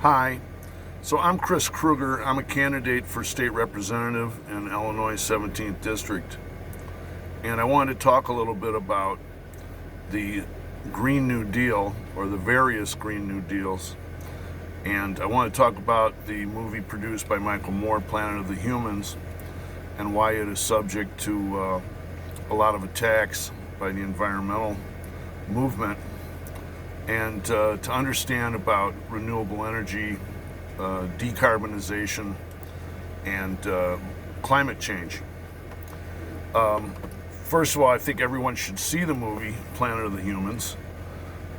Hi, so I'm Chris Kruger. I'm a candidate for state representative in Illinois 17th District. And I wanted to talk a little bit about the Green New Deal, or the various Green New Deals. And I want to talk about the movie produced by Michael Moore, Planet of the Humans, and why it is subject to a lot of attacks by the environmental movement, and to understand about renewable energy, decarbonization, and climate change. First of all, I think everyone should see the movie Planet of the Humans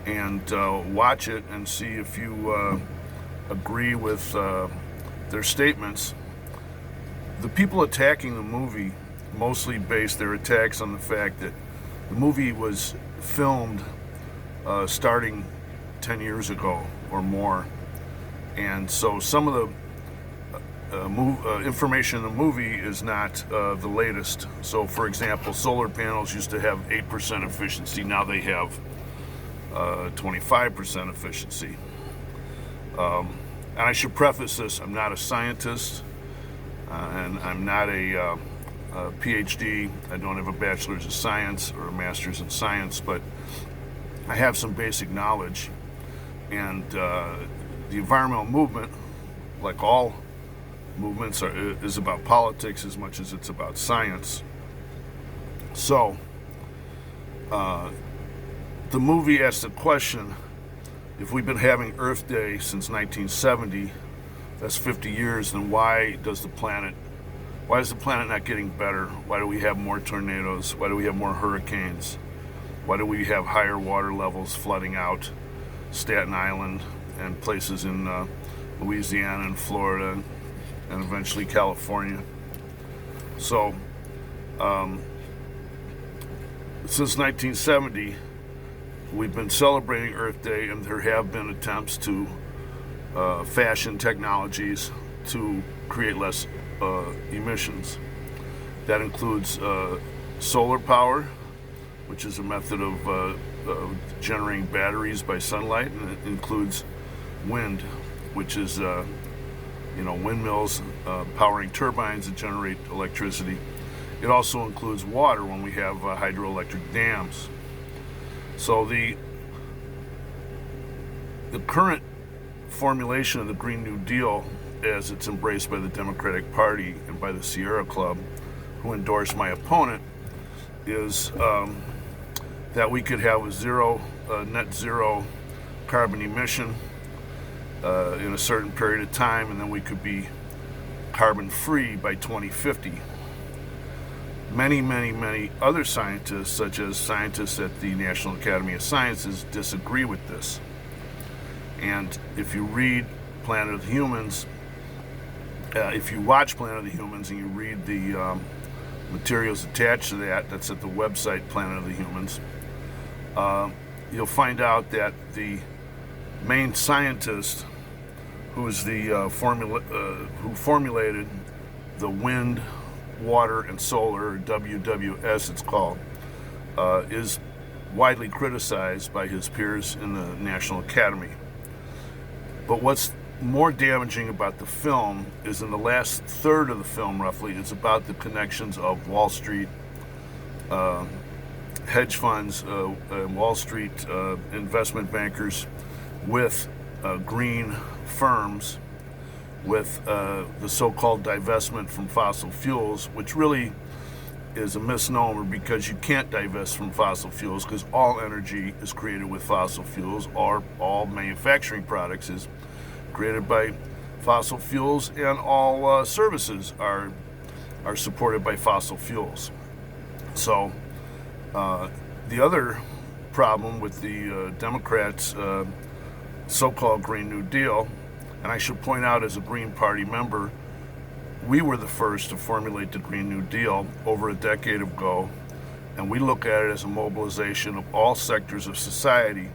and watch it and see if you agree with their statements. The people attacking the movie mostly base their attacks on the fact that the movie was filmed starting 10 years ago or more, and so some of the information in the movie is not the latest. So for example, solar panels used to have 8% efficiency, now they have 25% efficiency. And I should preface this, I'm not a scientist, and I'm not a PhD. I don't have a bachelor's of science or a master's in science, but I have some basic knowledge. And the environmental movement, like all movements, is about politics as much as it's about science. So the movie asks the question, if we've been having Earth Day since 1970, that's 50 years, then why is the planet not getting better? Why do we have more tornadoes? Why do we have more hurricanes? Why do we have higher water levels flooding out Staten Island and places in Louisiana and Florida and eventually California? So since 1970, we've been celebrating Earth Day, and there have been attempts to fashion technologies to create less emissions. That includes solar power, which is a method of generating batteries by sunlight, and it includes wind, which is windmills powering turbines that generate electricity. It also includes water when we have hydroelectric dams. So the current formulation of the Green New Deal, as it's embraced by the Democratic Party and by the Sierra Club, who endorsed my opponent, is that we could have a net zero carbon emission in a certain period of time, and then we could be carbon free by 2050. Many other scientists, such as scientists at the National Academy of Sciences, disagree with this. And if you read Planet of the Humans, if you watch Planet of the Humans and you read the materials attached to that, that's at the website Planet of the Humans, you'll find out that the main scientist, who is the who formulated the wind, water, and solar, WWS it's called, is widely criticized by his peers in the National Academy. But what's more damaging about the film is in the last third of the film, roughly, it's about the connections of Wall Street, hedge funds, Wall Street investment bankers with green firms, with the so-called divestment from fossil fuels, which really is a misnomer, because you can't divest from fossil fuels, because all energy is created with fossil fuels, or all manufacturing products is created by fossil fuels, and all services are supported by fossil fuels. So the other problem with the Democrats' so-called Green New Deal, and I should point out, as a Green Party member, we were the first to formulate the Green New Deal over a decade ago, and we look at it as a mobilization of all sectors of society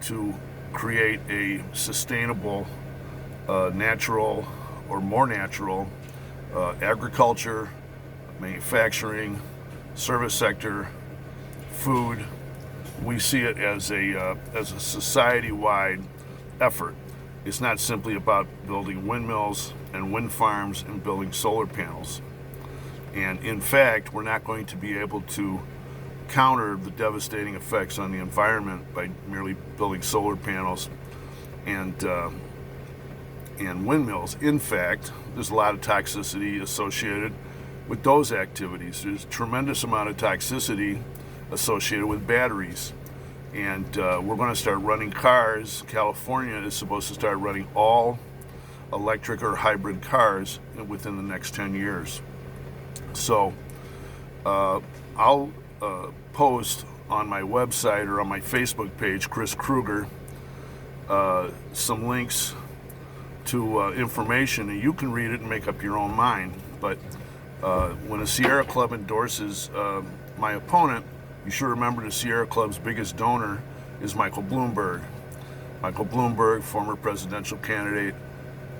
to create a sustainable, natural, or more natural agriculture, manufacturing, service sector, food. We see it as a society-wide effort. It's not simply about building windmills and wind farms and building solar panels. And in fact, we're not going to be able to counter the devastating effects on the environment by merely building solar panels and windmills. In fact, there's a lot of toxicity associated with those activities. There's a tremendous amount of toxicity associated with batteries. And we're going to start running cars. California is supposed to start running all electric or hybrid cars within the next 10 years. So I'll post on my website or on my Facebook page, Chris Kruger, some links to information, and you can read it and make up your own mind. But when a Sierra Club endorses my opponent, you should remember the Sierra Club's biggest donor is Michael Bloomberg. Michael Bloomberg, former presidential candidate,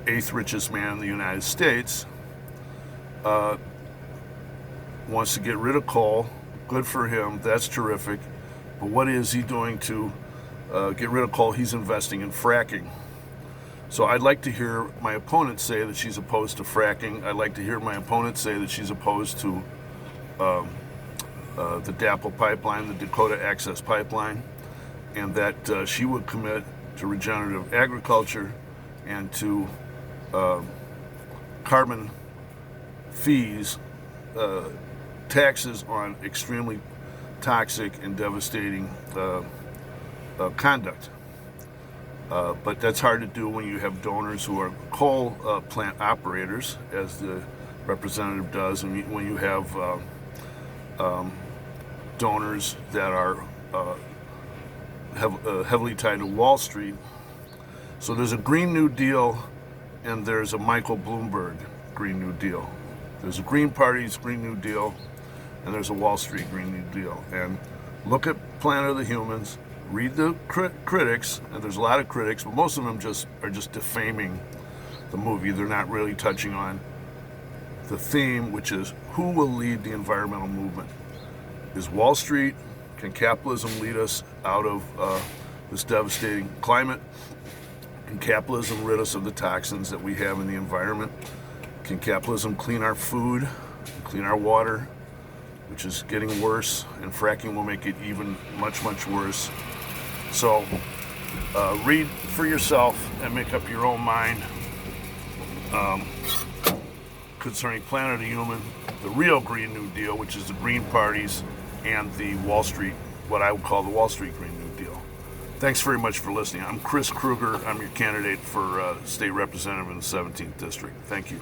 8th richest man in the United States, wants to get rid of coal. Good for him. That's terrific. But what is he doing to get rid of coal? He's investing in fracking. So I'd like to hear my opponent say that she's opposed to fracking. I'd like to hear my opponent say that she's opposed to the DAPL pipeline, the Dakota Access Pipeline, and that she would commit to regenerative agriculture and to carbon fees, taxes on extremely toxic and devastating conduct. But that's hard to do when you have donors who are coal plant operators, as the representative does, and when you have donors that are heavily tied to Wall Street. So there's a Green New Deal and there's a Michael Bloomberg Green New Deal. There's a Green Party's Green New Deal and there's a Wall Street Green New Deal. And look at Planet of the Humans, read the critics, and there's a lot of critics, but most of them are just defaming the movie. They're not really touching on the theme, which is who will lead the environmental movement. Is Wall Street? Can capitalism lead us out of this devastating climate? Can capitalism rid us of the toxins that we have in the environment? Can capitalism clean our food, clean our water, which is getting worse, and fracking will make it even much, much worse. So read for yourself and make up your own mind concerning Planet of the Human, the real Green New Deal, which is the Green Parties, and the Wall Street, what I would call the Wall Street Green New Deal. Thanks very much for listening. I'm Chris Kruger. I'm your candidate for state representative in the 17th District. Thank you.